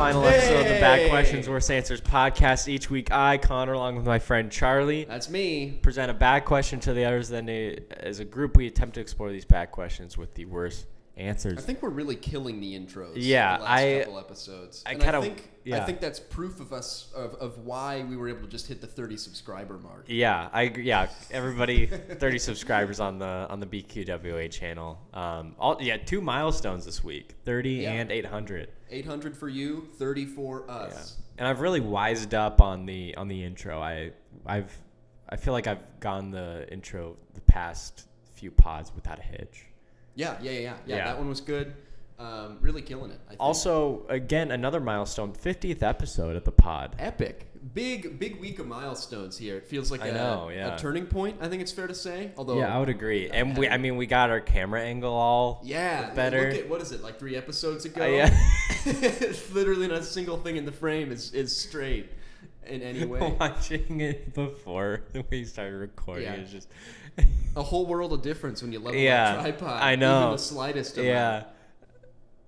final episode of the Bad Questions Worst Answers podcast. Each week, I, Connor, along with my friend Charlie, that's me, present a bad question to the others. Then, as a group, we attempt to explore these bad questions with the worst answers. I think we're really killing the intros. Yeah, the last couple episodes. I think that's proof of us of why we were able to just hit the 30 subscriber mark. Yeah, everybody, 30 subscribers on the BQWA channel. 2 milestones this week, 30 and 800. 800 for you, 30 for us. Yeah. And I've really wised up on the intro. I feel like I've gone the intro the past few pods without a hitch. Yeah. That one was good. Really killing it, I think. Also, again, another milestone, 50th episode of the pod. Epic. Big week of milestones here. It feels like a turning point, I think it's fair to say. Although I would agree. And we got our camera angle all better. Look at, what is it, like 3 episodes ago? It's literally not a single thing in the frame is straight in any way. Watching it before we started recording is just a whole world of difference when you level up tripod. I know. Even the slightest amount.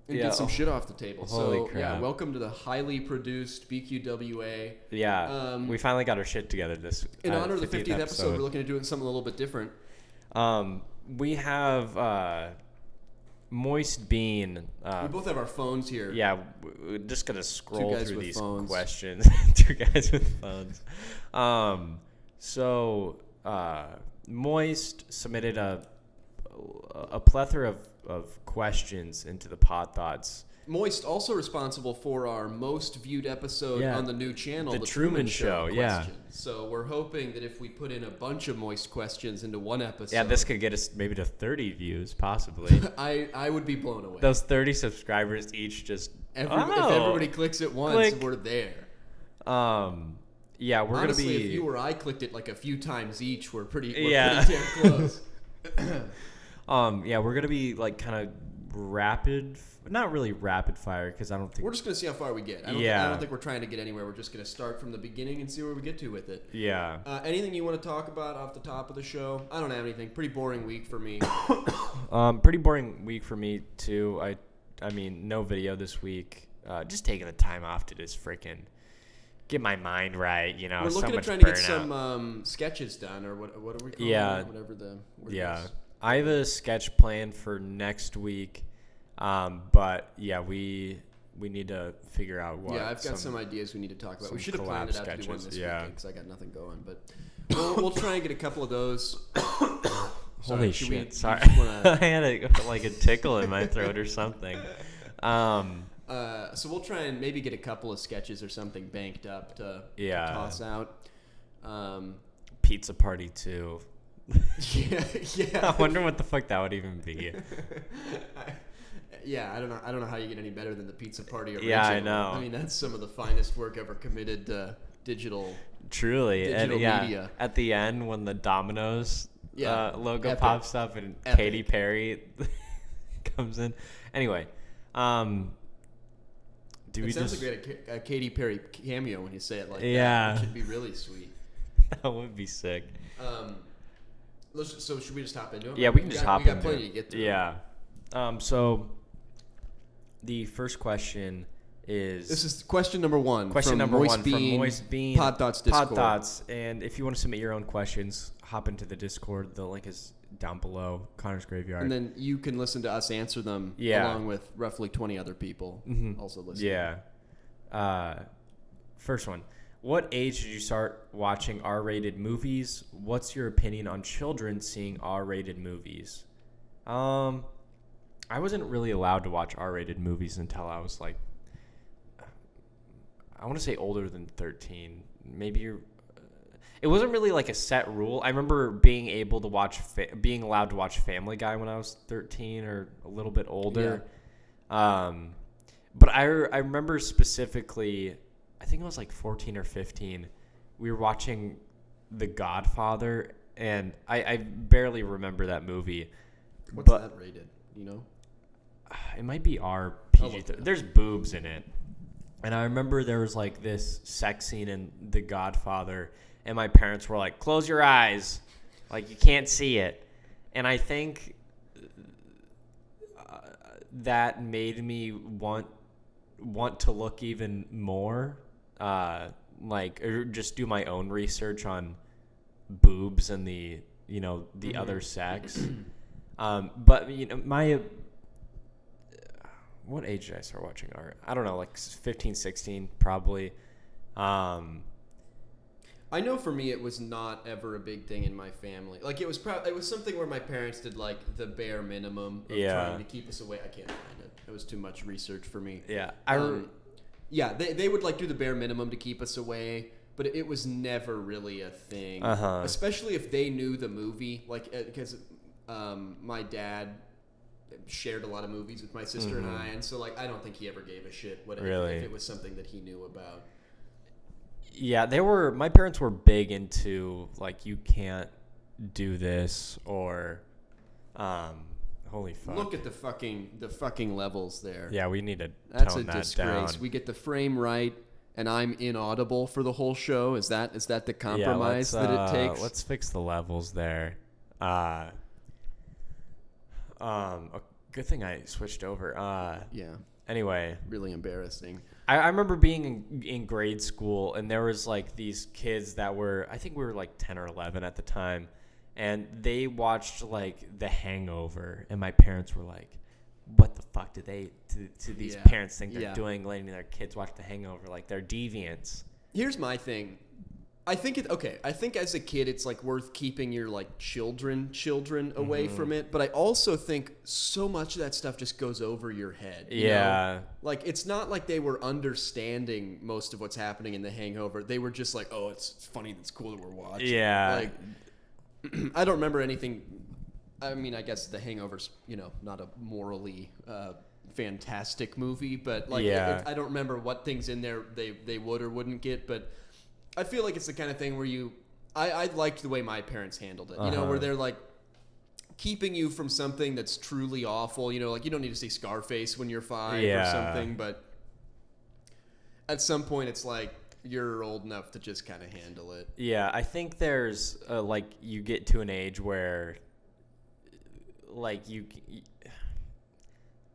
And get some shit off the table. Holy crap. Welcome to the highly produced BQWA. Yeah, we finally got our shit together this in honor of the 50th episode. We're looking to do something a little bit different. We have Moist Bean. We both have our phones here. Yeah, we're just going to scroll through these questions. 2 guys with phones. Moist submitted a plethora of questions into the Pod Thoughts. Moist also responsible for our most viewed episode on the new channel, the Truman Show. Yeah. So we're hoping that if we put in a bunch of Moist questions into one episode, this could get us maybe to 30 views, possibly. I would be blown away. Those 30 subscribers each just if everybody clicks it once, we're there. We're honestly, gonna be. If you or I clicked it like a few times each, we're pretty damn close. We're gonna be like kind of not really rapid fire, because I don't think we're just gonna see how far we get. I don't think we're trying to get anywhere. We're just gonna start from the beginning and see where we get to with it. Yeah. Anything you want to talk about off the top of the show? I don't have anything. Pretty boring week for me. Pretty boring week for me too. I mean, no video this week. Just taking the time off to just freaking get my mind right. We're looking at trying to get some sketches done, or what are we calling it? Whatever the word is. I have a sketch planned for next week, but we need to figure out what. Yeah, I've got some ideas we need to talk about. We should have planned it out to do one this weekend because I got nothing going, but we'll try and get a couple of those. Holy shit! Sorry, I had a tickle in my throat or something. So we'll try and maybe get a couple of sketches or something banked up to toss out. Pizza party too. Yeah. I wonder what the fuck that would even be. I don't know how you get any better than the Pizza Party original. Yeah, I know. I mean, that's some of the finest work ever committed to digital. Truly, digital media. At the end when the Domino's logo pops up and Katy Perry comes in. Anyway, it sounds like a Katy Perry cameo when you say it like that. It should be really sweet. That would be sick. So should we just hop into it? Yeah, we can just hop into it. We got plenty to get through. Yeah. So the first question is... This is question number 1. Question number 1 from Moist Bean. Pod Thoughts Discord. Pod Thoughts. And if you want to submit your own questions, hop into the Discord. The link is down below, Connor's Graveyard. And then you can listen to us answer them along with roughly 20 other people also listening. Yeah. First one. What age did you start watching R-rated movies? What's your opinion on children seeing R-rated movies? I wasn't really allowed to watch R-rated movies until I was like, I want to say older than 13. Maybe it wasn't really like a set rule. I remember being able to watch, being allowed to watch Family Guy when I was 13 or a little bit older. Yeah. But I remember specifically, I think it was like 14 or 15. We were watching The Godfather, and I barely remember that movie. What's that rated? You know? It might be RPG. There's boobs in it. And I remember there was like this sex scene in The Godfather, and my parents were like, close your eyes. Like, you can't see it. And I think that made me want want to look even more, or just do my own research on boobs and the other sex. But what age did I start watching art? I don't know, like 15, 16 probably. I know for me it was not ever a big thing in my family. Like it was something where my parents did like the bare minimum of trying to keep us away. I can't find it. It was too much research for me. Yeah. They would like do the bare minimum to keep us away, but it was never really a thing. Especially if they knew the movie, like because my dad shared a lot of movies with my sister and I, and so like I don't think he ever gave a shit if it was something that he knew about. Yeah, my parents were big into like you can't do this or holy fuck. Look at the fucking levels there. Yeah, we need to That's tone a that disgrace. down. We get the frame right and I'm inaudible for the whole show. Is that the compromise that it takes? Let's fix the levels there. A good thing I switched over. Yeah. Anyway, really embarrassing. I remember being in grade school, and there was like these kids that I think we were like 10 or 11 at the time, and they watched like The Hangover, and my parents were like, what the fuck do these parents think they're doing, letting their kids watch The Hangover? Like, they're deviants. Here's my thing. I think as a kid it's like worth keeping your like children away from it, but I also think so much of that stuff just goes over your head. You know? Like it's not like they were understanding most of what's happening in The Hangover. They were just like, oh, it's funny, it's cool that we're watching. Yeah. Like I don't remember anything. I mean, I guess The Hangover's, not a morally fantastic movie, but like I don't remember what things in there they would or wouldn't get, but I feel like it's the kind of thing where I liked the way my parents handled it, where they're like keeping you from something that's truly awful, like you don't need to see Scarface when you're 5 or something, but at some point it's like you're old enough to just kind of handle it. Yeah, I think there's like you get to an age where like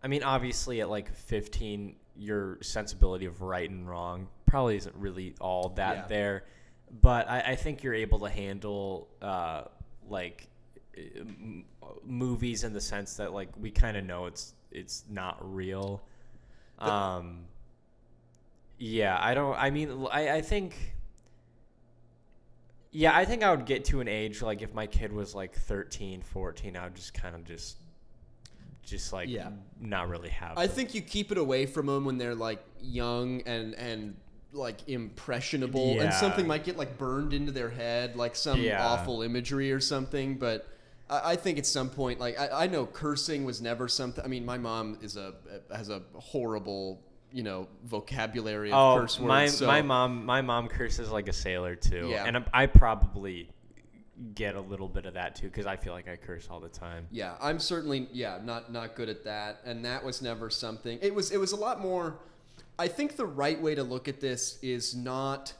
I mean, obviously at like 15 your sensibility of right and wrong probably isn't really all that there, but I think you're able to handle movies in the sense that like we kind of know it's not real. I think I would get to an age like if my kid was like 13, 14, I would just kind of just not really have I think you keep it away from them when they're like young and like impressionable, and something might get like burned into their head, like some awful imagery or something. But I think at some point, like I know cursing was never something. I mean, my mom has a horrible vocabulary of curse words. My mom curses like a sailor too, and I probably get a little bit of that too because I feel like I curse all the time. Yeah, I'm certainly not good at that, and that was never something. It was a lot more. I think the right way to look at this is not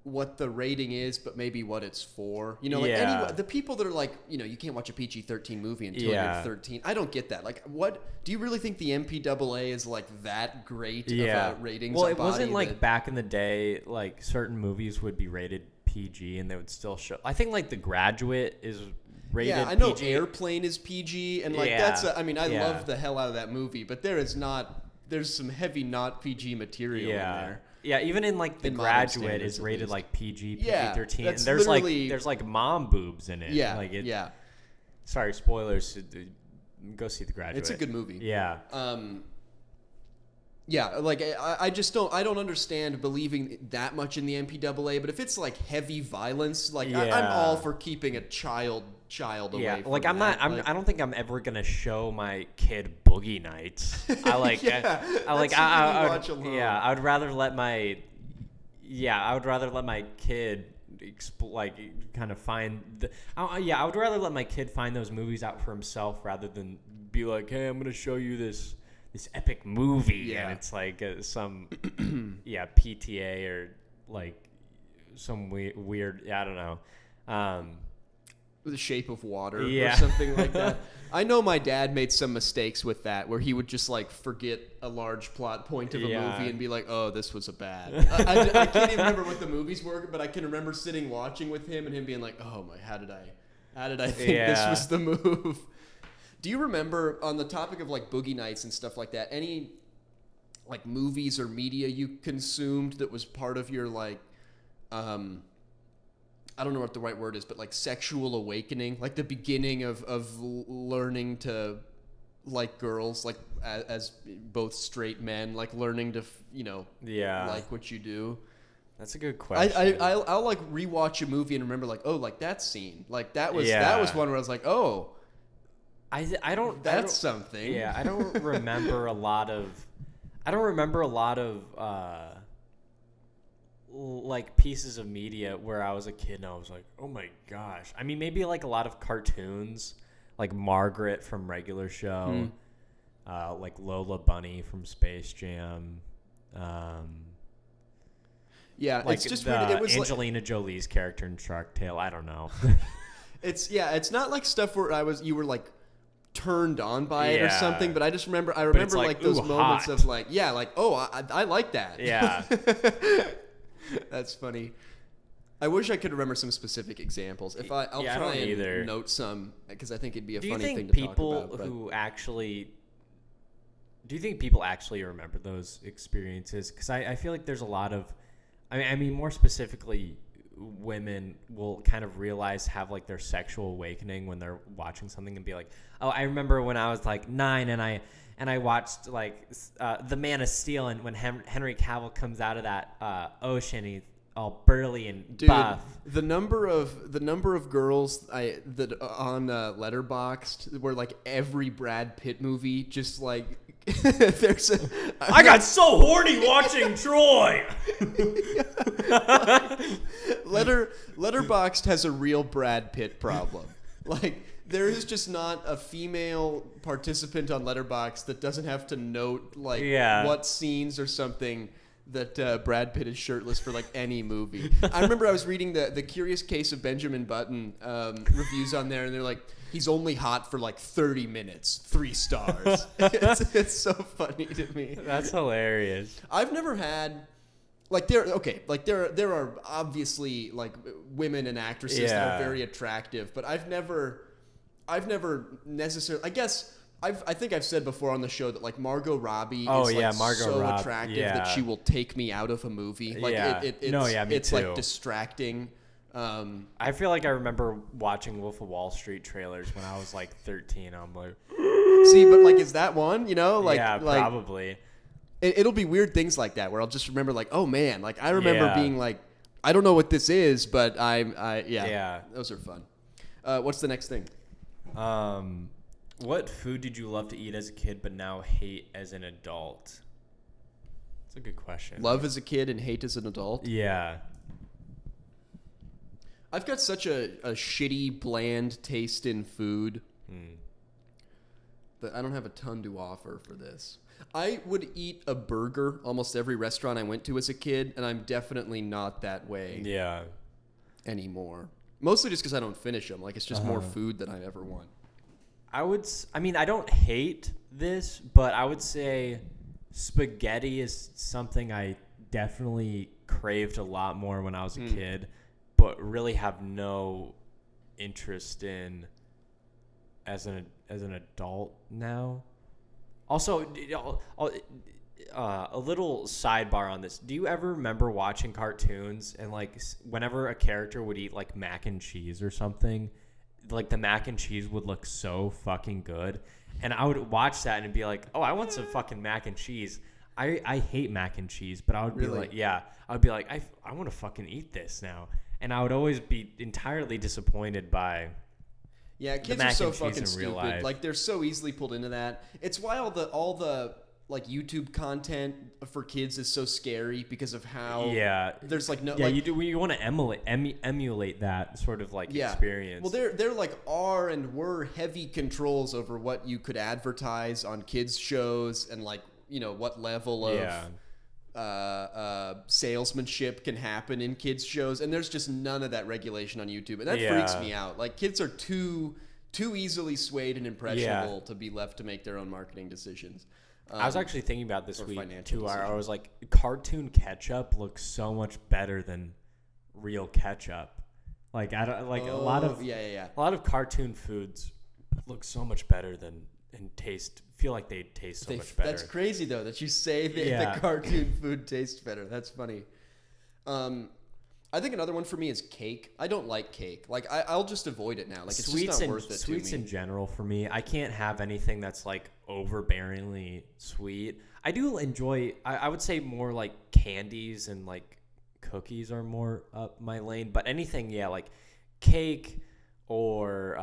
what the rating is, but maybe what it's for. The people that are like, you can't watch a PG-13 movie until you're 13. I don't get that. Like, what do you really think the MPAA is like that great of a ratings? Well, it wasn't like back in the day, like certain movies would be rated PG and they would still show. I think like The Graduate is rated PG. Yeah, I know Airplane is PG, and like I love the hell out of that movie, but there's some heavy not PG material in there. Yeah, even in like The Graduate is rated like PG, PG-13. And there's like mom boobs in it. Yeah, Sorry, spoilers. Go see The Graduate. It's a good movie. Yeah. Like I just don't understand believing that much in the MPAA, but if it's like heavy violence, like I'm all for keeping a child away from like I'm that. not I don't think I'm ever going to show my kid Boogie Nights. I would rather let my kid kind of find I would rather let my kid find those movies out for himself rather than be like, hey, I'm going to show you this epic movie, and it's like some PTA or like some weird I don't know. The Shape of Water or something like that. I know my dad made some mistakes with that, where he would just like forget a large plot point of a movie and be like, "Oh, this was a bad." I can't even remember what the movies were, but I can remember sitting watching with him and him being like, "Oh my, how did I think this was the move?" Do you remember, on the topic of like boogie nights and stuff like that, any like movies or media you consumed that was part of your like I don't know what the right word is, but like sexual awakening, like the beginning of learning to like girls, like as both straight men, like learning to, like what you do? That's a good question. I'll like rewatch a movie and remember like, oh, like that scene, like that was one where I was like, oh, I don't that's something. Yeah, I don't remember a lot of like pieces of media where I was a kid and I was like, oh my gosh. I mean, maybe like a lot of cartoons, like Margaret from Regular Show, like Lola Bunny from Space Jam. Yeah, like it's just weird. It was Angelina Jolie's character in Shark Tale. I don't know. It's not like stuff where you were like turned on by it or something, but I remember like those moments hot. of like, oh, I like that. Yeah. That's funny. I wish I could remember some specific examples. I'll try and note some, because I think it'd be a funny thing to talk about. Do you think people actually remember those experiences? Because I feel like there's a lot of, I mean, more specifically, women will kind of have like their sexual awakening when they're watching something and be like, oh, I remember when I was like 9 and I watched like The Man of Steel, and when Henry Cavill comes out of that ocean, he's all burly and buff. The number of girls that on Letterboxd where like every Brad Pitt movie just like there's a. I got so horny watching Troy. Letterboxd has a real Brad Pitt problem. Like, there is just not a female participant on Letterboxd that doesn't have to note like what scenes or something that Brad Pitt is shirtless for like any movie. I remember I was reading the Curious Case of Benjamin Button reviews on there, and they're like, he's only hot for like 30 minutes, 3 stars. It's so funny to me. That's hilarious. I've never had there are obviously like women and actresses that are very attractive, but I've never necessarily, I guess I think I've said before on the show that like Margot Robbie is so attractive that she will take me out of a movie. Like it's like distracting. I feel like I remember watching Wolf of Wall Street trailers when I was like 13. I'm like, see, but like, is that one? Probably. It'll be weird things like that where I'll just remember like, oh man, like I remember being like, I don't know what this is, but those are fun. What's the next thing? What food did you love to eat as a kid but now hate as an adult? That's a good question. Love as a kid and hate as an adult? Yeah. I've got such a shitty, bland taste in food that I don't have a ton to offer for this. I would eat a burger almost every restaurant I went to as a kid, and I'm definitely not that way anymore. Mostly just because I don't finish them. Like, it's just more food than I ever want. I don't hate this, but I would say spaghetti is something I definitely craved a lot more when I was a kid, but really have no interest in as an adult now. Also, a little sidebar on this. Do you ever remember watching cartoons and like whenever a character would eat like mac and cheese or something, like the mac and cheese would look so fucking good, and I would watch that and be like, oh, I want some fucking mac and cheese. I hate mac and cheese, but I would be like, I would be like, I want to fucking eat this now, and I would always be entirely disappointed by. Yeah, kids are so fucking stupid. Like, they're so easily pulled into that. It's why all the like YouTube content for kids is so scary because of how there's like no you want to emulate that sort of like experience. Well, they're like were heavy controls over what you could advertise on kids shows and like what level salesmanship can happen in kids shows, and there's just none of that regulation on YouTube, and that freaks me out. Like, kids are too easily swayed and impressionable to be left to make their own marketing decisions. I was actually thinking about this week too. Decisions. I was like, cartoon ketchup looks so much better than real ketchup. Like, I don't like a lot of cartoon foods look so much better than and feel like they taste so much better. That's crazy though that you say the cartoon food tastes better. That's funny. I think another one for me is cake. I don't like cake. Like, I'll just avoid it now. Like, it's just not worth it to me. Sweets in general for me, I can't have anything that's like overbearingly sweet. I do enjoy, I would say more like candies and like cookies are more up my lane. But anything, like cake or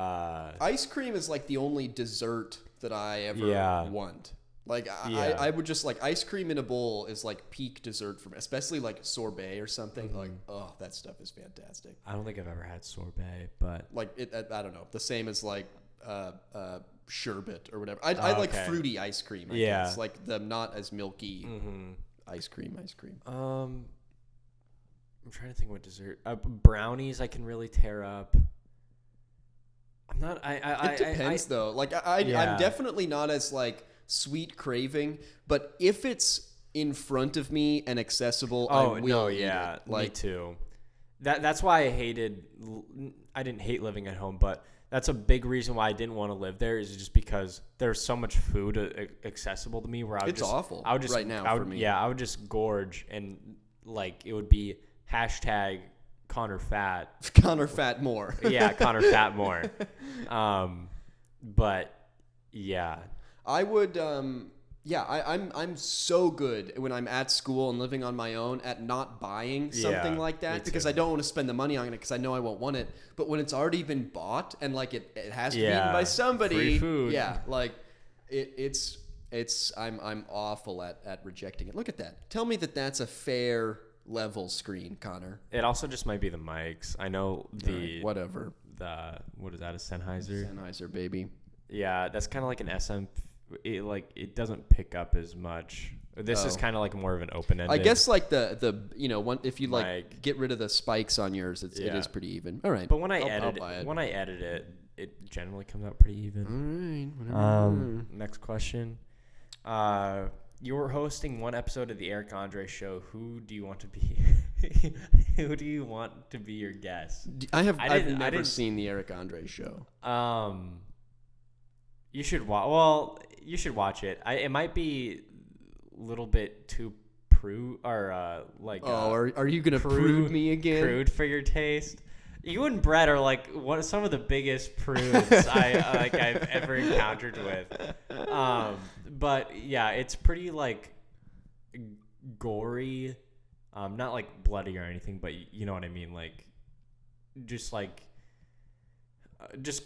ice cream is like the only dessert that I ever want. Like, I would just like ice cream in a bowl is like peak dessert for me, especially like sorbet or something. Mm-hmm. Like, oh, that stuff is fantastic. I don't think I've ever had sorbet, but like I don't know, the same as like sherbet or whatever. I like fruity ice cream. I guess. Like the not as milky ice cream. I'm trying to think what dessert. Brownies I can really tear up. I'm not. It depends though. Like I'm definitely not as like sweet craving, but if it's in front of me and accessible, I will eat it. Like, me too. That's why I didn't hate living at home, but that's a big reason why I didn't want to live there, is just because there's so much food accessible to me where it's awful right now for me. Yeah, I would just gorge, and like it would be hashtag Connor Fat. Connor Fat more. Yeah, Connor Fat more. But yeah. I would, I'm so good when I'm at school and living on my own at not buying something like that, because I don't want to spend the money on it because I know I won't want it. But when it's already been bought and like it has to be eaten by somebody, free food. Yeah, like I'm awful at rejecting it. Look at that. Tell me that's a fair level screen, Connor. It also just might be the mics. I know whatever. What is that? A Sennheiser? Sennheiser, baby. Yeah, that's kind of like an SM. It doesn't pick up as much. This is kind of like more of an open-ended. I guess like the if you like get rid of the spikes on yours, it is pretty even. All right. But when I edit it, it generally comes out pretty even. All right. Next question. You were hosting one episode of the Eric Andre show. Who do you want to be? Who do you want to be your guest? I've never seen the Eric Andre show. You should watch. Well, you should watch it. It might be a little bit too prude, or like. Oh, are you gonna prude me again? Prude for your taste. You and Brett are like some of the biggest prudes I've ever encountered with. But yeah, it's pretty like gory, not like bloody or anything, but you know what I mean, like just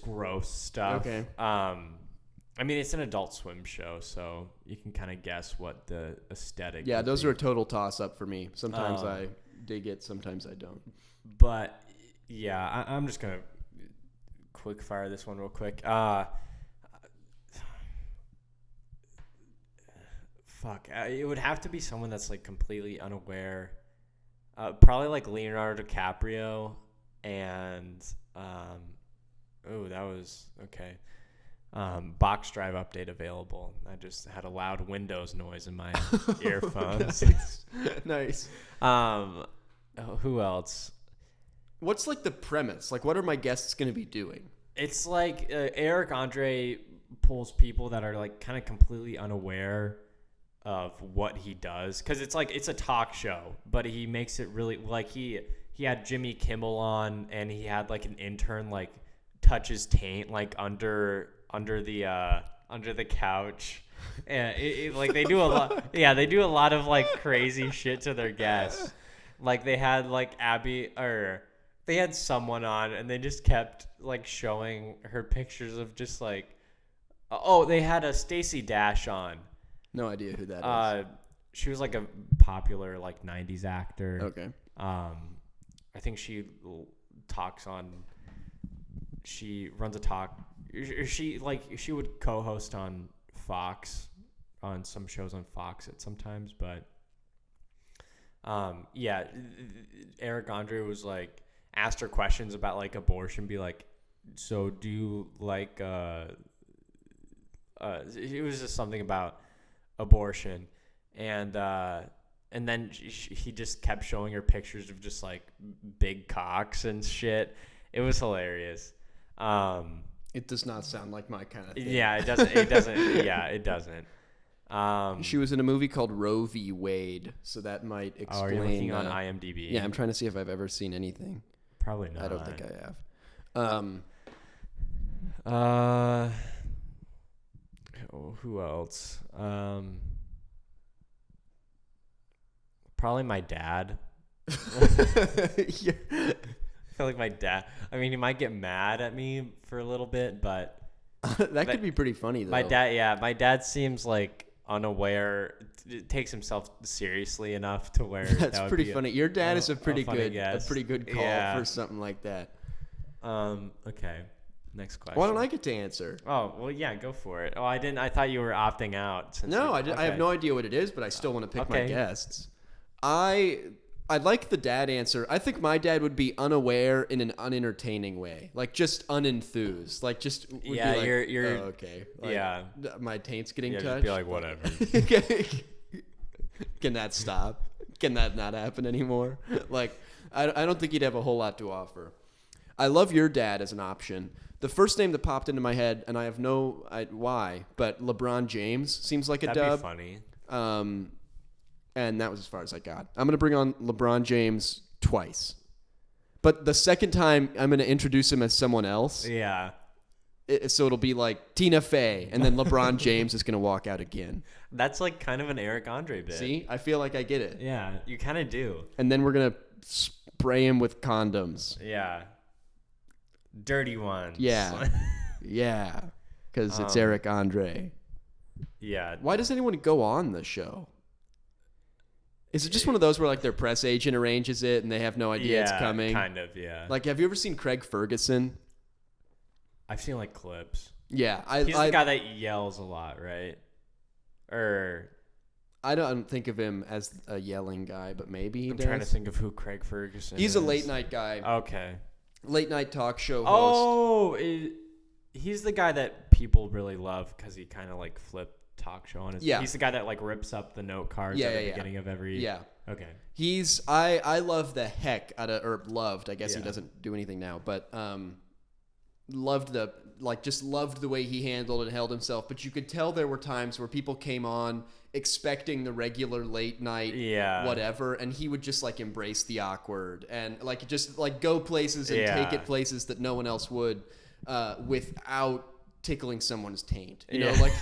gross stuff. Okay. I mean, it's an Adult Swim show, so you can kind of guess what the aesthetic. Yeah, those are a total toss-up for me. Sometimes I dig it, sometimes I don't. But yeah, I'm just gonna quick fire this one real quick. It would have to be someone that's like completely unaware. Probably like Leonardo DiCaprio, and that was okay. Box drive update available. I just had a loud Windows noise in my earphones. Nice. Who else? What's like the premise? Like, what are my guests going to be doing? It's like Eric Andre pulls people that are like kind of completely unaware of what he does, because it's like it's a talk show, but he makes it really like he had Jimmy Kimmel on, and he had like an intern like touch his taint like under the couch, and like they do a lot. Yeah, they do a lot of like crazy shit to their guests. Like they had like they had someone on, and they just kept like showing her pictures of just like, they had a Stacey Dash on. No idea who that is. She was like a popular like 90s actor. Okay. I think she talks on. She runs a talk. She would co-host on Fox, on some shows on Fox at sometimes, but Yeah, Eric Andre was like asked her questions about like abortion, be like, so do you like it was just something about abortion, and then he just kept showing her pictures of just like big cocks and shit. It was hilarious. It does not sound like my kind of thing. Yeah, it doesn't. Yeah, it doesn't. She was in a movie called Roe v. Wade, so that might explain. Are you looking on IMDb? Yeah, I'm trying to see if I've ever seen anything. Probably not. I don't think I have. Who else? Probably my dad. Yeah. I feel like my dad. I mean, he might get mad at me for a little bit, but that could be pretty funny though. My dad seems like unaware. It takes himself seriously enough to where that's pretty funny. Your dad is a pretty good call for something like that. Okay. Next question. Why don't I get to answer? Oh, well, yeah, go for it. Oh, I didn't. I thought you were opting out. No, I have no idea what it is, but I still want to pick my guests. I like the dad answer. I think my dad would be unaware in an unentertaining way, like just unenthused, like just would be like, you're okay, like, my taint's getting touched. Just be like whatever. Can that stop? Can that not happen anymore? Like, I don't think he'd have a whole lot to offer. I love your dad as an option. The first name that popped into my head, and I have why, but LeBron James seems like a dub. That'd be funny. And that was as far as I got. I'm going to bring on LeBron James twice. But the second time, I'm going to introduce him as someone else. Yeah. So it'll be like Tina Fey, and then LeBron James is going to walk out again. That's like kind of an Eric Andre bit. See? I feel like I get it. Yeah, you kind of do. And then we're going to spray him with condoms. Yeah. Dirty ones. Yeah. Yeah. Because it's Eric Andre. Yeah. Why does anyone go on the show? Is it just one of those where like their press agent arranges it and they have no idea it's coming? Kind of, yeah. Like, have you ever seen Craig Ferguson? I've seen like clips. Yeah, he's the guy that yells a lot, right? Or I don't think of him as a yelling guy, but maybe he does. I'm trying to think of who Craig Ferguson is. He's a late night guy. Okay. Late night talk show host. Oh, he's the guy that people really love because he kind of like flipped talk show on his. Yeah. He's the guy that like rips up the note cards at the beginning of every. Yeah. Okay. I love the heck out of, or loved, I guess he doesn't do anything now, but loved the way he handled and held himself. But you could tell there were times where people came on expecting the regular late night whatever, and he would just like embrace the awkward and like just like go places and take it places that no one else would without tickling someone's taint. You know, like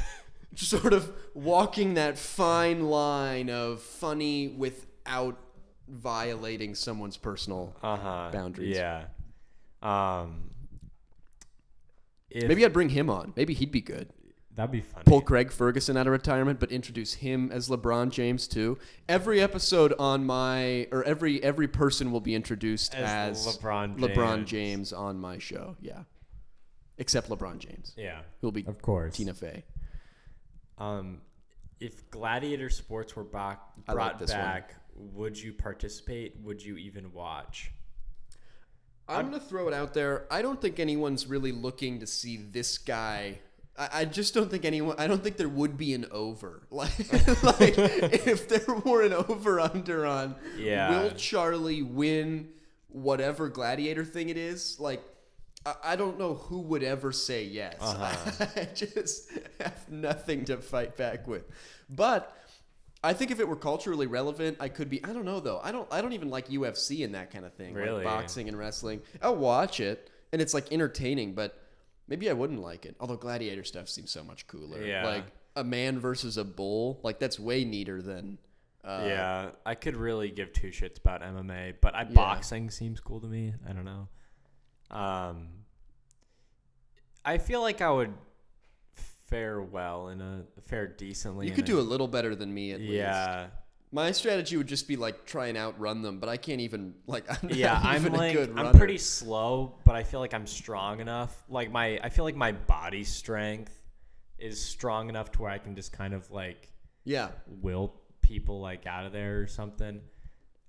sort of walking that fine line of funny without violating someone's personal boundaries. Yeah. Maybe I'd bring him on. Maybe he'd be good. That'd be funny. Pull Craig Ferguson out of retirement, but introduce him as LeBron James too. Every episode on every person will be introduced as LeBron James on my show. Yeah, except LeBron James. Yeah, who'll be of course Tina Fey. If gladiator sports were brought back, would you participate? Would you even watch? I'm going to throw it out there. I don't think anyone's really looking to see this guy. I just don't think I don't think there would be an over. Like if there were an over-under on will Charlie win whatever gladiator thing it is, like, I don't know who would ever say yes. I just have nothing to fight back with. But I think if it were culturally relevant, I could be. I don't know though. I don't even like UFC and that kind of thing. Really? Like boxing and wrestling. I'll watch it and it's like entertaining, but maybe I wouldn't like it. Although gladiator stuff seems so much cooler. Yeah. Like a man versus a bull. Like that's way neater than. Yeah, I could really give two shits about MMA, but boxing seems cool to me. I don't know. I feel like I would fare decently. You could do a little better than me at least. Yeah. My strategy would just be like try and outrun them, but I can't even I'm I'm pretty slow, but I feel like I'm strong enough. Like I feel like my body strength is strong enough to where I can just kind of like will people like out of there or something.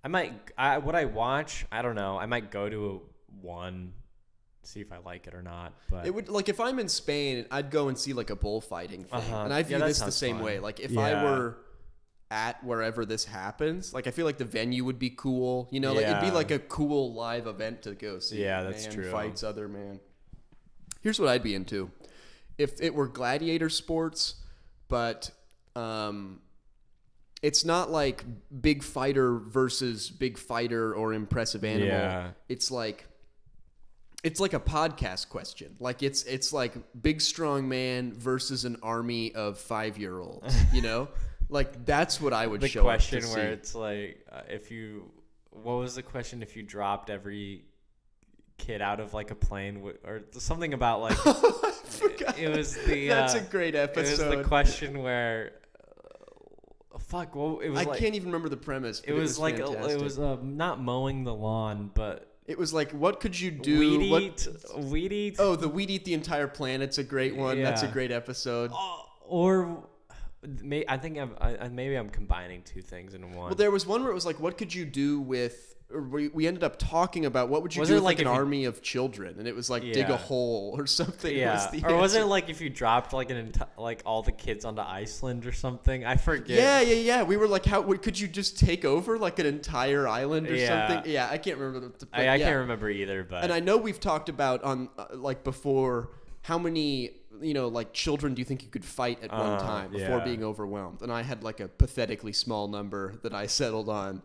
What I watch, I don't know. I might go to one, see if I like it or not. But it would, like, if I'm in Spain, I'd go and see like a bullfighting thing, and I view this the same way. Like, if I were at wherever this happens, like, I feel like the venue would be cool. You know, like, it'd be like a cool live event to go see. Yeah, that's man true. Fights other man. Here's what I'd be into, if it were gladiator sports, but it's not like big fighter versus big fighter or impressive animal. Yeah. It's like a podcast question. Like, it's like big strong man versus an army of 5-year-olds, you know? Like, that's what I would show up to see. The question where it's like, what was the question if you dropped every kid out of like a plane or something about like, I forgot. It was the, that's a great episode. It was the question where, fuck, well, it was I can't even remember the premise. It was like, it was not mowing the lawn, but it was like, what could you do? Weed eat. Oh, the weed eat the entire planet's a great one. Yeah. That's a great episode. I think maybe I'm combining two things in one. Well, there was one where it was like, what could you do with? Or we ended up talking about what would you do with like an army of children, and it was like dig a hole or something. Yeah, was it like if you dropped like like all the kids onto Iceland or something? I forget. Yeah. We were like, could you just take over like an entire island or something? Yeah, I can't remember. I can't remember either. But and I know we've talked about on like before how many like children do you think you could fight at one time before being overwhelmed? And I had like a pathetically small number that I settled on.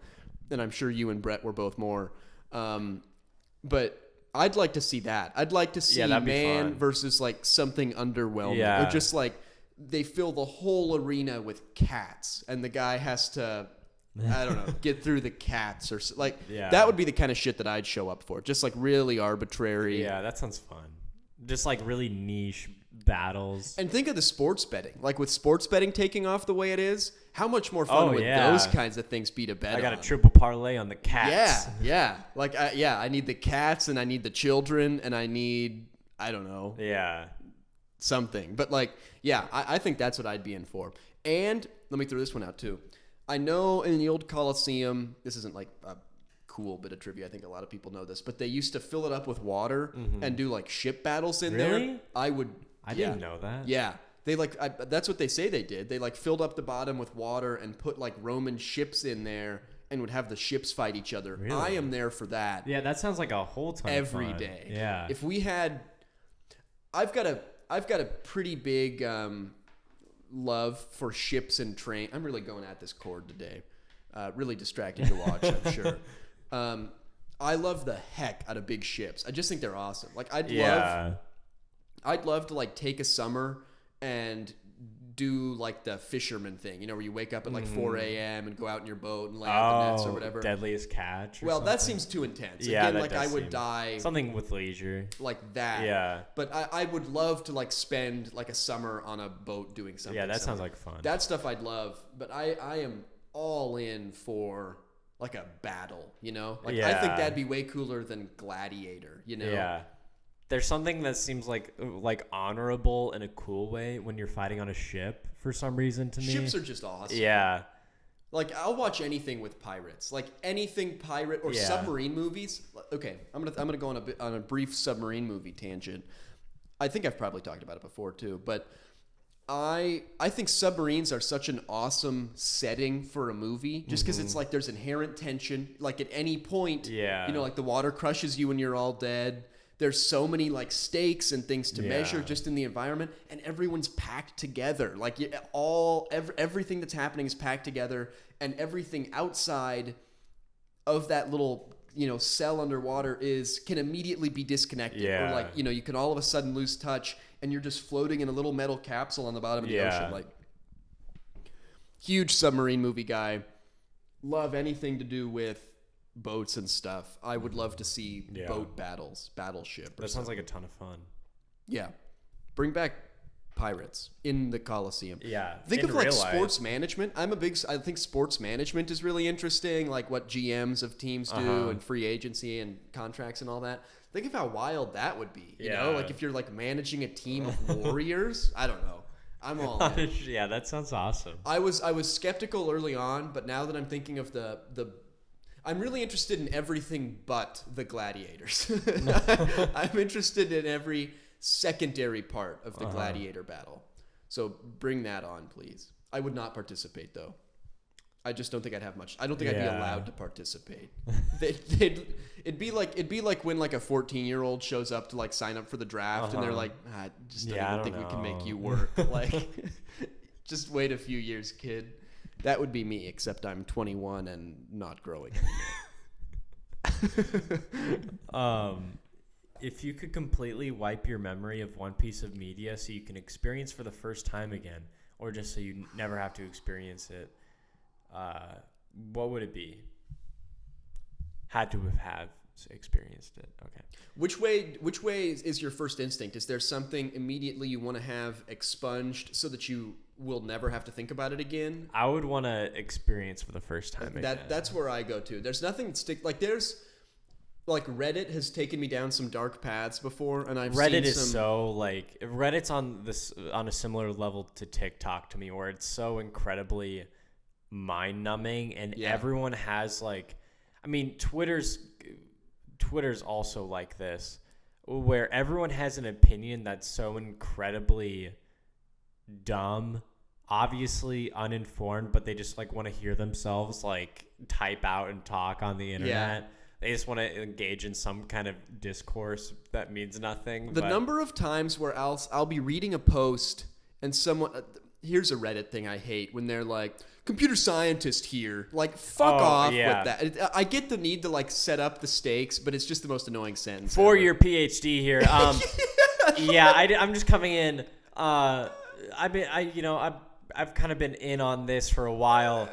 And I'm sure you and Brett were both more. But I'd like to see that. I'd like to see man versus like something underwhelming. Yeah. Or just like they fill the whole arena with cats and the guy has to, I don't know, get through the cats or like that would be the kind of shit that I'd show up for. Just like really arbitrary. Yeah, that sounds fun. Just like really niche battles. And think of the sports betting. Like with sports betting taking off the way it is, how much more fun would those kinds of things be to bet on? I got a triple parlay on the cats. Yeah. Like, I need the cats and I need the children and I need, I don't know. Yeah. Something. But like, yeah, I think that's what I'd be in for. And let me throw this one out too. I know in the old Coliseum, this isn't like a cool bit of trivia. I think a lot of people know this, but they used to fill it up with water and do like ship battles in there. I didn't know that. Yeah. They that's what they say they did. They like filled up the bottom with water and put like Roman ships in there and would have the ships fight each other. Really? I am there for that. Yeah, that sounds like a whole ton every of fun. day. Yeah. If we had, I've got a pretty big love for ships and train. I'm really going at this chord today. Really distracting to watch, I'm sure. I love the heck out of big ships. I just think they're awesome. Like I'd love to like take a summer and do like the fisherman thing, where you wake up at like 4 a.m. and go out in your boat and land the nets or whatever. Deadliest catch. Well, that seems too intense. Yeah, again, like I would die. Something with leisure. Like that. Yeah. But I would love to like spend like a summer on a boat doing something. Yeah, that sounds like fun. That stuff I'd love. But I am all in for like a battle, Like I think that'd be way cooler than Gladiator, Yeah. There's something that seems like honorable in a cool way when you're fighting on a ship for some reason to me. Ships are just awesome. Yeah. Like I'll watch anything with pirates. Like anything pirate or submarine movies. Okay, I'm gonna go on a brief submarine movie tangent. I think I've probably talked about it before too, but I think submarines are such an awesome setting for a movie just because it's like there's inherent tension. Like at any point, like the water crushes you and you're all dead. There's so many like stakes and things to measure just in the environment, and everyone's packed together. Like everything that's happening is packed together, and everything outside of that little cell underwater can immediately be disconnected. Or like you can all of a sudden lose touch, and you're just floating in a little metal capsule on the bottom of the ocean. Like huge submarine movie guy. Love anything to do with boats and stuff. I would love to see boat battles, battleship. That sounds like a ton of fun. Yeah. Bring back pirates in the Coliseum. Yeah. Think of like sports management. I think sports management is really interesting, like what GMs of teams do and free agency and contracts and all that. Think of how wild that would be. You know, like if you're like managing a team of warriors. I don't know. I'm all in. Yeah, that sounds awesome. I was skeptical early on, but now that I'm thinking of I'm really interested in everything but the gladiators. I'm interested in every secondary part of the gladiator battle. So bring that on, please. I would not participate, though. I just don't think I'd have much. I don't think I'd be allowed to participate. It'd be like when like a 14-year-old shows up to like sign up for the draft and they're like, I just don't even think we can make you work. Like, just wait a few years, kid. That would be me, except I'm 21 and not growing anymore. If you could completely wipe your memory of one piece of media so you can experience for the first time again, or just so you never have to experience it, what would it be? Had to have experienced it. Okay. Which way is your first instinct? Is there something immediately you want to have expunged so that you will never have to think about it again? I would want to experience for the first time again. That's where I go to. There's nothing like Reddit has taken me down some dark paths before, and Reddit's on a similar level to TikTok to me, where it's so incredibly mind numbing, and everyone has Twitter's also like this, where everyone has an opinion that's so incredibly dumb, obviously uninformed, but they just like want to hear themselves like type out and talk on the internet. They just want to engage in some kind of discourse that means nothing. The number of times where I'll be reading a post and someone here's a Reddit thing I hate, when they're like, computer scientist here. Like, fuck off with that. I get the need to like set up the stakes, but it's just the most annoying sentence. For your PhD here. I'm just coming in. I've kind of been in on this for a while.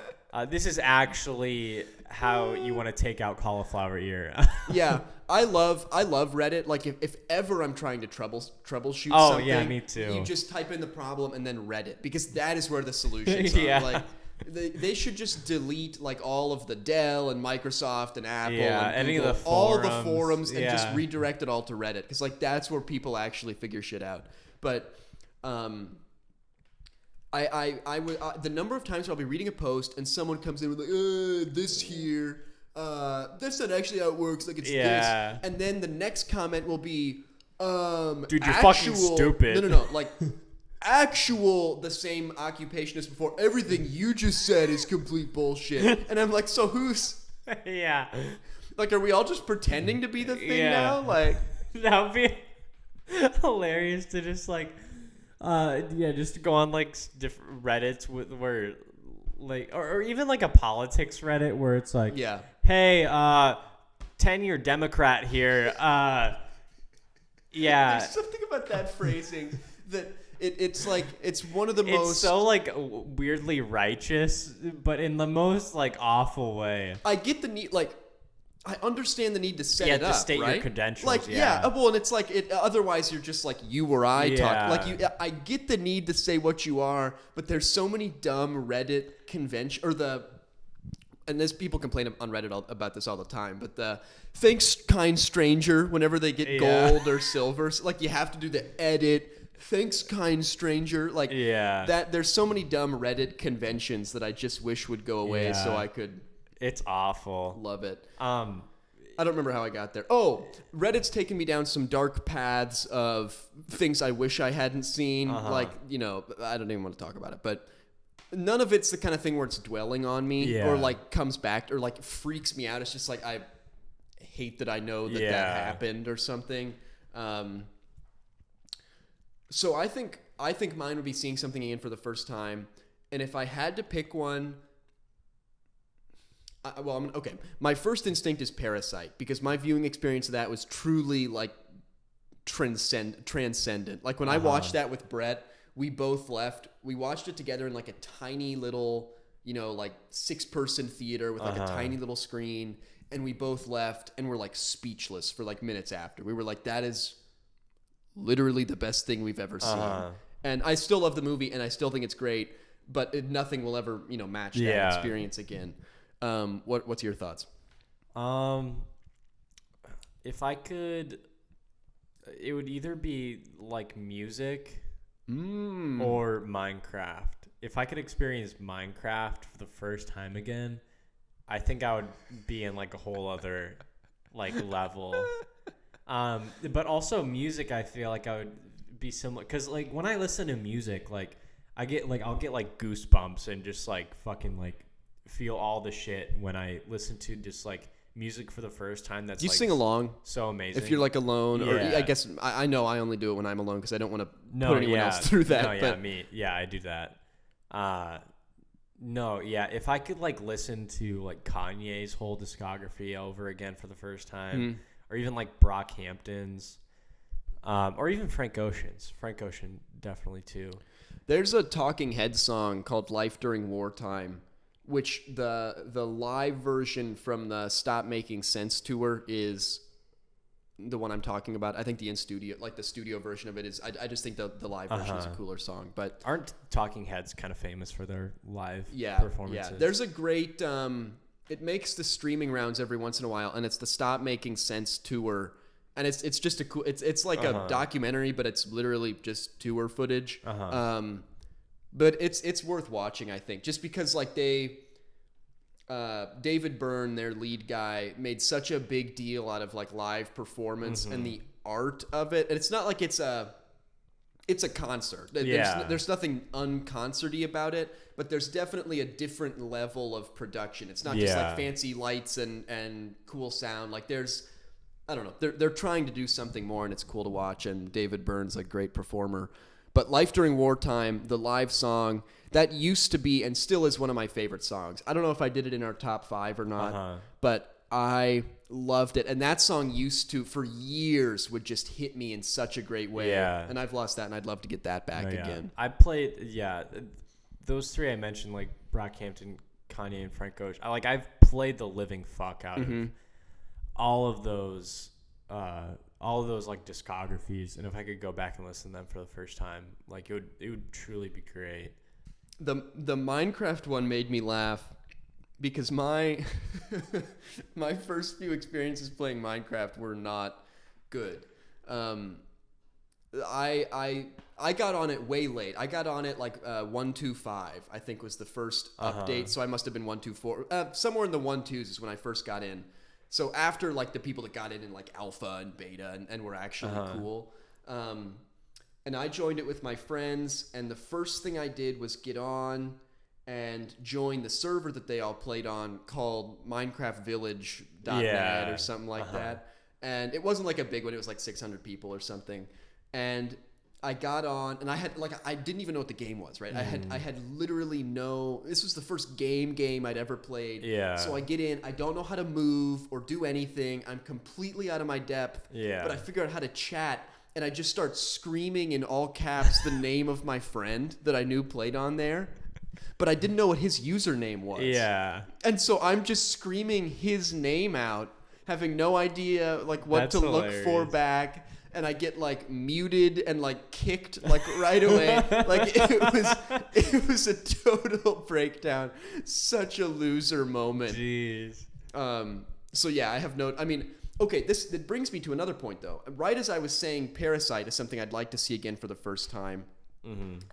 This is actually how you want to take out cauliflower ear. Yeah, I love Reddit. Like if ever I'm trying to troubleshoot something, yeah, me too. You just type in the problem and then Reddit, because that is where the solutions are. Like they should just delete like all of the Dell and Microsoft and Apple and Google, any of the all the forums, and just redirect it all to Reddit, because like that's where people actually figure shit out. But I would the number of times I'll be reading a post and someone comes in with like this here, that's not actually how it works, like it's this, and then the next comment will be dude, you're fucking stupid. No, like the same occupation as before, everything you just said is complete bullshit. And I'm like, so who's like, are we all just pretending to be the thing now? Like, that would be hilarious to just like just to go on like different Reddits where like or even like a politics Reddit where it's like, hey, 10-year Democrat here, There's something about that phrasing that it's like, it's one of the most, it's so like weirdly righteous, but in the most like awful way. I get the need, like, I understand the need to set it up, to state right? your credentials. Like, well, and it's like, otherwise you're just like you or I talk. Like, I get the need to say what you are, but there's so many dumb Reddit convention, and there's people complain on Reddit about this all the time, but the thanks kind stranger, whenever they get gold or silver, so like you have to do the edit. Thanks, kind stranger. Like, that there's so many dumb Reddit conventions that I just wish would go away so I could. It's awful. Love it. I don't remember how I got there. Oh, Reddit's taken me down some dark paths of things I wish I hadn't seen. Like, I don't even want to talk about it, but none of it's the kind of thing where it's dwelling on me or like comes back or like freaks me out. It's just like, I hate that I know that happened or something. So I think mine would be seeing something again for the first time. And if I had to pick one, okay. My first instinct is Parasite, because my viewing experience of that was truly like transcendent. Like when I watched that with Brett, we both left. We watched it together in like a tiny little, like 6-person theater with like a tiny little screen, and we both left and were like speechless for like minutes after. We were like, that is literally the best thing we've ever seen. And I still love the movie and I still think it's great, but nothing will ever, match that experience again. What's your thoughts? If I could, it would either be like music or Minecraft. If I could experience Minecraft for the first time again, I think I would be in like a whole other like level. But also music, I feel like I would be similar because like when I listen to music, like I'll get like goosebumps and just like fucking like feel all the shit when I listen to just like music for the first time. That's Do you like sing along? So amazing. If you're like alone, or Yeah. I guess I know I only do it when I'm alone because I don't want to No, put anyone yeah. else through that. No, yeah, but me. Yeah, I do that. No, yeah. If I could like listen to like Kanye's whole discography over again for the first time, or even like Brockhampton's, or even Frank Ocean's. Frank Ocean definitely too. There's a Talking Heads song called "Life During Wartime," which the live version from the Stop Making Sense tour is the one I'm talking about. I think the studio version of it is. I just think the live version is a cooler song. But aren't Talking Heads kind of famous for their live yeah, performances? Yeah. There's a great. It makes the streaming rounds every once in a while, and it's the Stop Making Sense tour, and it's just a cool. It's like a documentary, but it's literally just tour footage. But it's worth watching, I think, just because like David Byrne, their lead guy, made such a big deal out of like live performance and the art of it. And it's not like it's a concert. There's nothing unconcerty about it, but there's definitely a different level of production. It's not just like fancy lights and cool sound. Like I don't know. They're trying to do something more, and it's cool to watch. And David Byrne's a great performer. But Life During Wartime, the live song, that used to be and still is one of my favorite songs. I don't know if I did it in our top 5 or not, but I loved it. And that song used to, for years, would just hit me in such a great way. Yeah. And I've lost that, and I'd love to get that back again. I played, those 3 I mentioned, like Brockhampton, Kanye, and Frank Ocean. I've played the living fuck out of all of those like discographies, and if I could go back and listen to them for the first time, like it would truly be great. The Minecraft one made me laugh because my my first few experiences playing Minecraft were not good. I got on it way late. I got on it like 1.2.5, I think was the first update. So I must have been 1.2.4. Somewhere in the 1.2s is when I first got in. So after like the people that got in like alpha and beta and were actually cool. And I joined it with my friends, and the first thing I did was get on and join the server that they all played on called MinecraftVillage.net or something like that. And it wasn't like a big one. It was like 600 people or something. And I got on, and I didn't even know what the game was, right? I had literally this was the first game I'd ever played. Yeah. So I get in, I don't know how to move or do anything. I'm completely out of my depth. Yeah. But I figure out how to chat, and I just start screaming in all caps the name of my friend that I knew played on there. But I didn't know what his username was. Yeah. And so I'm just screaming his name out, having no idea like what That's to hilarious. look for back. And I get like muted and like kicked like right away. Like it was a total breakdown. Such a loser moment. Jeez. So yeah, I have okay, that brings me to another point though. Right as I was saying Parasite is something I'd like to see again for the first time.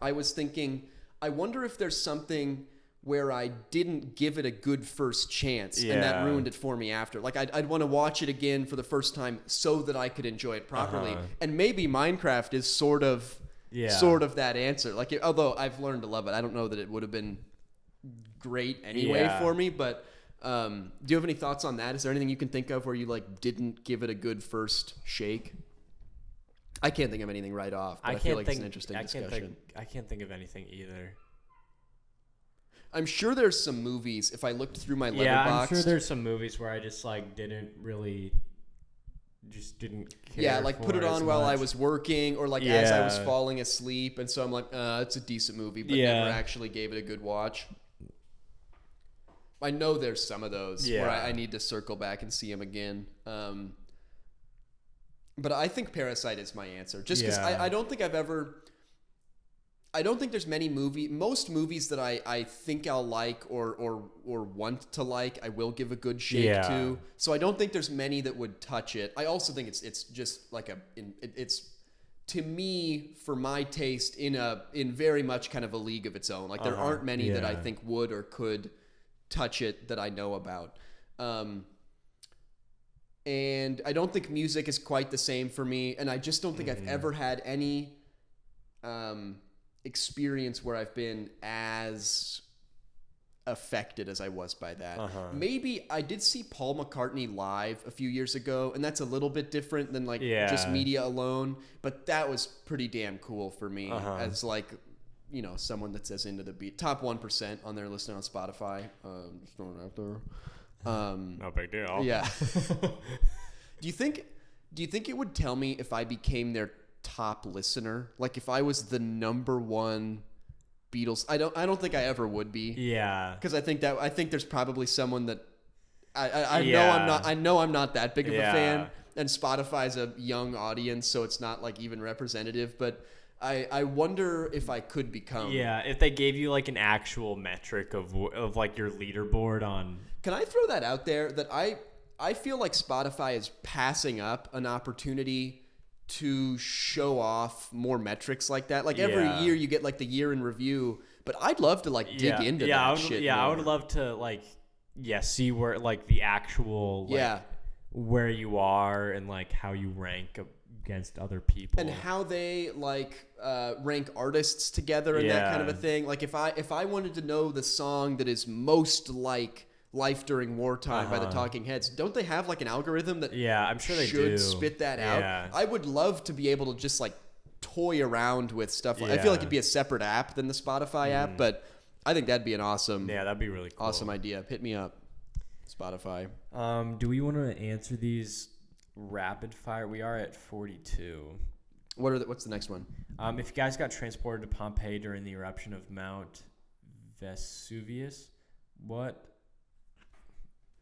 I was thinking, I wonder if there's something where I didn't give it a good first chance and that ruined it for me after. Like I'd want to watch it again for the first time so that I could enjoy it properly. And maybe Minecraft is sort of that answer. Like although I've learned to love it, I don't know that it would have been great anyway for me. But do you have any thoughts on that? Is there anything you can think of where you like didn't give it a good first shake? I can't think of anything right off. But I feel like it's an interesting discussion. I can't think of anything either. I'm sure there's some movies, if I looked through my letterbox. Yeah, I'm sure there's some movies where I just like didn't care. Yeah, like put it on while I was working or like as I was falling asleep. And so I'm like, it's a decent movie, but never actually gave it a good watch. I know there's some of those where I need to circle back and see them again. But I think Parasite is my answer. Just because I don't think I don't think there's most movies that I think I'll like or want to like, I will give a good shake to. So I don't think there's many that would touch it. I also think it's just like it's to me, for my taste, in very much kind of a league of its own. Like there aren't many that I think would or could touch it that I know about. And I don't think music is quite the same for me. And I just don't think I've ever had any experience where I've been as affected as I was by that. Maybe I did see Paul McCartney live a few years ago, and that's a little bit different than like just media alone. But that was pretty damn cool for me as like, you know, someone that's as into the beat. Top 1% on their listening on Spotify. Just throwing it out there. No big deal. Yeah. Do you think it would tell me if I became their top listener? Like if I was the number one Beatles, I don't think I ever would be. Yeah. Because I think there's probably someone that I know I'm not that big of a fan, and Spotify's a young audience, so it's not like even representative. But I wonder if I could become. Yeah, if they gave you like an actual metric of like your leaderboard on. Can I throw that out there that I feel like Spotify is passing up an opportunity to show off more metrics like that. Like every year you get like the year in review, but I'd love to like dig into that shit. Yeah, I would love to like see where like the actual like, where you are and like how you rank against other people and how they like rank artists together and that kind of a thing. Like if I wanted to know the song that is most like Life During Wartime by the Talking Heads, don't they have like an algorithm that I'm sure they should spit that out? I would love to be able to just like toy around with stuff. I feel like it'd be a separate app than the Spotify app, but I think that'd be an awesome that'd be really cool. Awesome idea. Hit me up, Spotify. Do we want to answer these rapid fire? We are at 42. What's the next one? If you guys got transported to Pompeii during the eruption of Mount Vesuvius, what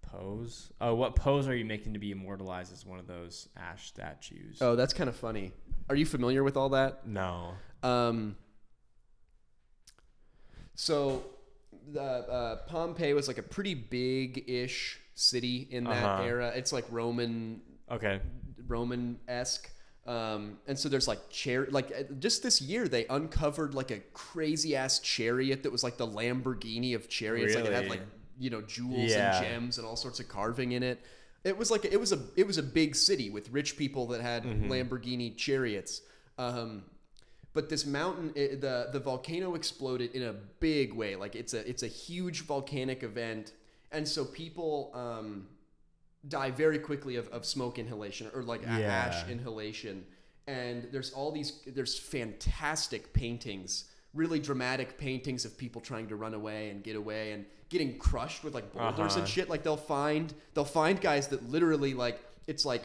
pose are you making to be immortalized as one of those ash statues? Oh, that's kind of funny. Are you familiar with all that? No. So the Pompeii was like a pretty big-ish city in that era. It's like Roman-esque. And so there's like just this year they uncovered like a crazy ass chariot that was like the Lamborghini of chariots. Really? Like it had like, you know, jewels and gems and all sorts of carving in it. It was like it was a big city with rich people that had Lamborghini chariots. But this mountain, the volcano exploded in a big way. Like it's a huge volcanic event, and so people die very quickly of smoke inhalation or like ash inhalation. And there's fantastic paintings, really dramatic paintings of people trying to run away and get away and getting crushed with like boulders and shit. Like they'll find guys that literally like it's like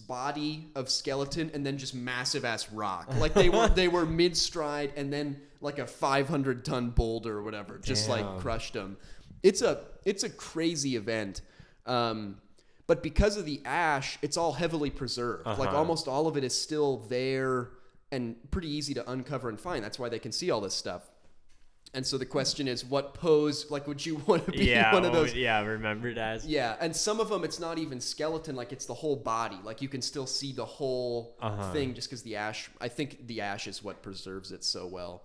body of skeleton and then just massive ass rock. Like they were mid stride and then like a 500-ton boulder or whatever just like crushed them. It's a crazy event. But because of the ash, it's all heavily preserved. Like almost all of it is still there and pretty easy to uncover and find. That's why they can see all this stuff. And so the question is, what pose, like, would you want to be one of those? Remembered as. Yeah, and some of them, it's not even skeleton, like, it's the whole body. Like, you can still see the whole thing just because the ash, I think the ash is what preserves it so well.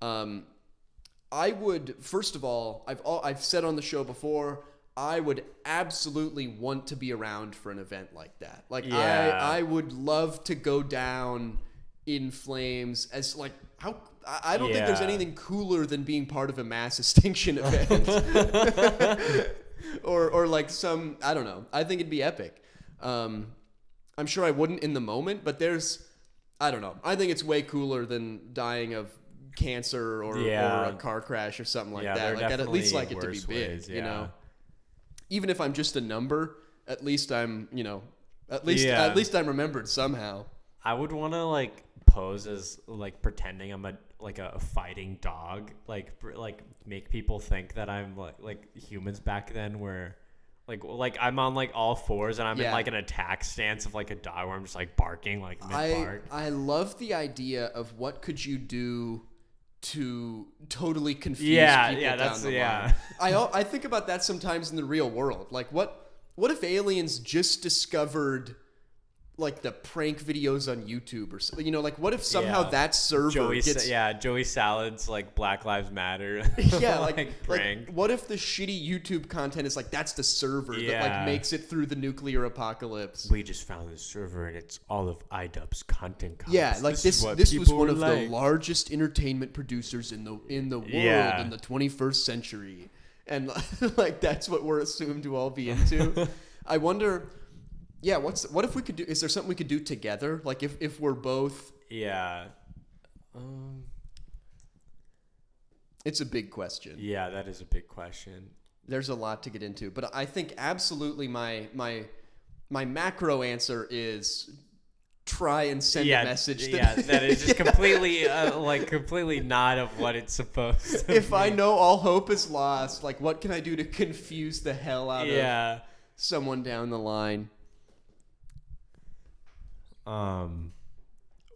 I would, first of all, I've said on the show before, I would absolutely want to be around for an event like that. Like, I would love to go down in flames as, like, how... I don't think there's anything cooler than being part of a mass extinction event. or like some, I don't know. I think it'd be epic. I'm sure I wouldn't in the moment, but I don't know. I think it's way cooler than dying of cancer or a car crash or something like that. Like I'd at least like it to be big, ways, you know? Even if I'm just a number, at least I'm, you know, at least I'm remembered somehow. I would want to like pose as like pretending I'm a fighting dog, like make people think that I'm like humans back then where like I'm on like all fours and I'm in like an attack stance of like a dog where I'm just like barking like mid-bark. I love the idea of what could you do to totally confuse people down the line. I think about that sometimes in the real world. Like what if aliens just discovered like the prank videos on YouTube or something. You know, like what if somehow that server gets Joey Salad's like Black Lives Matter yeah, like prank. Like what if the shitty YouTube content is like that's the server that like makes it through the nuclear apocalypse? We just found this server and it's all of iDubbbz's content copies. Yeah, like this was one of the largest entertainment producers in the world in the 21st century. And like that's what we're assumed to all be into. I wonder. Yeah, what if we could do? Is there something we could do together? Like if we're both. Yeah. It's a big question. Yeah, that is a big question. There's a lot to get into, but I think absolutely my macro answer is try and send a message. That is just completely completely not of what it's supposed to If be. I know all hope is lost, like what can I do to confuse the hell out of someone down the line?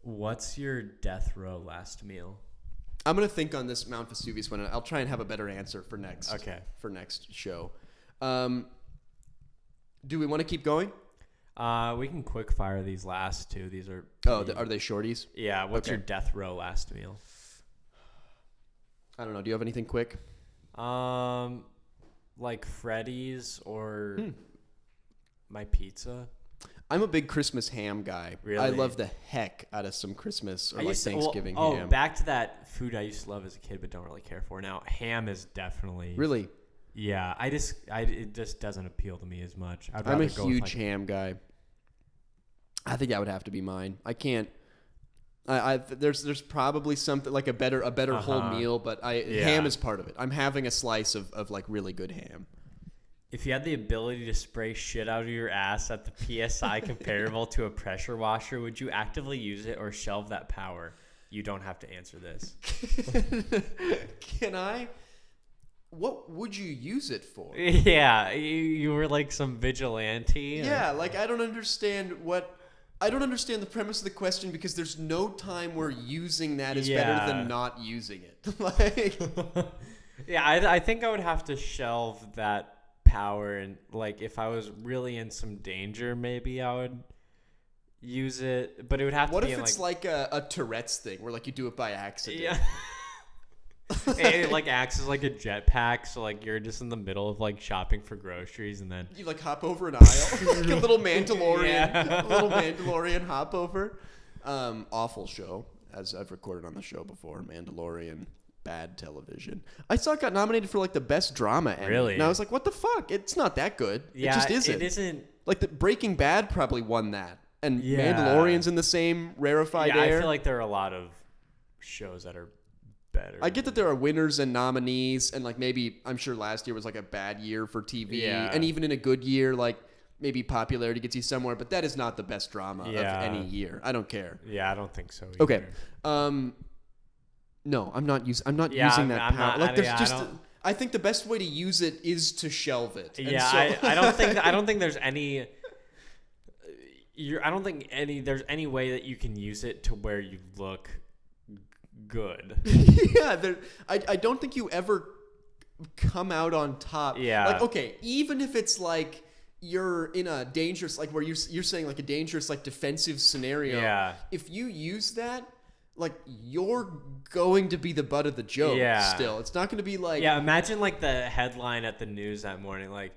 What's your death row last meal? I'm gonna think on this Mount Vesuvius one. I'll try and have a better answer for next. Okay. For next show. Do we want to keep going? We can quick fire these last two. These are. Are they shorties? Yeah. What's your death row last meal? I don't know. Do you have anything quick? Like Freddy's or my pizza. I'm a big Christmas ham guy. Really? I love the heck out of some Christmas or Thanksgiving ham. Back to that food I used to love as a kid but don't really care for now. Ham is definitely... Really? Yeah. It just doesn't appeal to me as much. I'm a huge ham guy. I think that would have to be mine. I can't... There's probably something like a better whole meal, but ham is part of it. I'm having a slice of like really good ham. If you had the ability to spray shit out of your ass at the PSI comparable to a pressure washer, would you actively use it or shelve that power? You don't have to answer this. Can I? What would you use it for? Yeah, you were like some vigilante. Yeah, like I don't understand the premise of the question because there's no time where using that is better than not using it. Like, yeah, I think I would have to shelve that power, and like if I was really in some danger, maybe I would use it, but it would have to be. What if it's like a Tourette's thing where like you do it by accident? Yeah. It like acts as like a jetpack, so like you're just in the middle of like shopping for groceries, and then you like hop over an aisle, like a little Mandalorian hop over. Awful show, as I've recorded on the show before. Mandalorian. Bad television. I saw it got nominated for like the best drama Emmy. Really? And I was like, what the fuck? It's not that good. Yeah, it just isn't. It isn't. Like the Breaking Bad probably won that. And Mandalorian's in the same rarefied air. I feel like there are a lot of shows that are better. I get that there are winners and nominees, and like maybe I'm sure last year was like a bad year for TV. Yeah. And even in a good year, like maybe popularity gets you somewhere, but that is not the best drama of any year. I don't care. Yeah, I don't think so either. Okay. No, I'm not using that power. I think the best way to use it is to shelve it. Yeah, I don't think there's any. I don't think there's any way that you can use it to where you look good. Yeah, I don't think you ever come out on top. Yeah. Like, okay, even if it's like you're in a dangerous, like where you're saying like a dangerous like defensive scenario. Yeah. If you use that. Like, you're going to be the butt of the joke still. It's not going to be like... Yeah, imagine, like, the headline at the news that morning, like...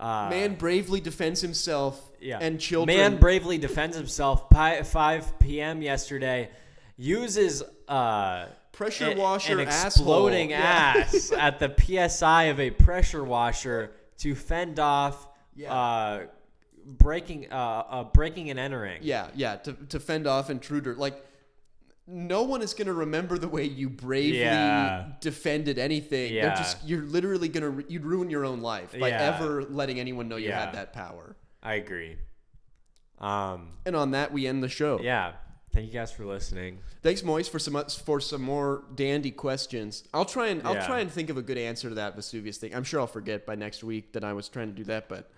man bravely defends himself and children... Man bravely defends himself 5 p.m. yesterday. Uses... pressure washer an exploding ass at the PSI of a pressure washer to fend off... breaking and entering. Yeah, to fend off intruder. Like... No one is going to remember the way you bravely defended anything. Yeah. You're literally you'd ruin your own life by ever letting anyone know you had that power. I agree. And on that, we end the show. Yeah. Thank you guys for listening. Thanks, Moise, for some more dandy questions. I'll try and think of a good answer to that Vesuvius thing. I'm sure I'll forget by next week that I was trying to do that, but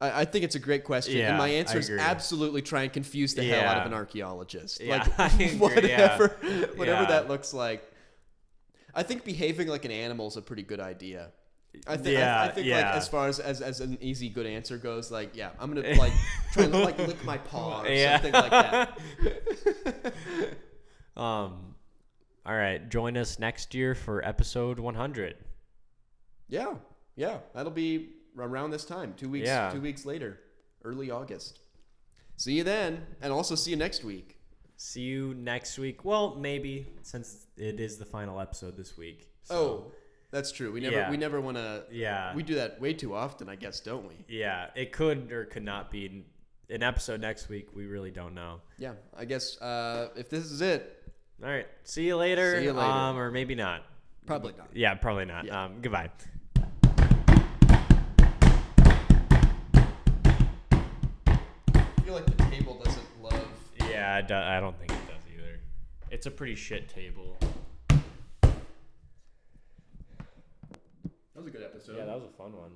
I think it's a great question, and my answer is absolutely try and confuse the hell out of an archaeologist. Yeah, like I agree, whatever that looks like. I think behaving like an animal is a pretty good idea. I think like as far as an easy good answer goes, like I'm gonna like try and like lick my paw or something like that. All right, join us next year for episode 100. Yeah, that'll be around this time. 2 weeks. 2 weeks later, early August. See you then, and also see you next week. See you next week. Well, maybe since it is the final episode this week. So. Oh. That's true. We never want to. Yeah. We do that way too often, I guess, don't we? Yeah. It could or could not be an episode next week. We really don't know. Yeah. I guess if this is it. All right. See you later. See you later. Or maybe not. Probably not. Yeah. Probably not. Yeah. Goodbye. I feel like the table doesn't love. Yeah. I don't think it does either. It's a pretty shit table. That was a good episode. Yeah, that was a fun one.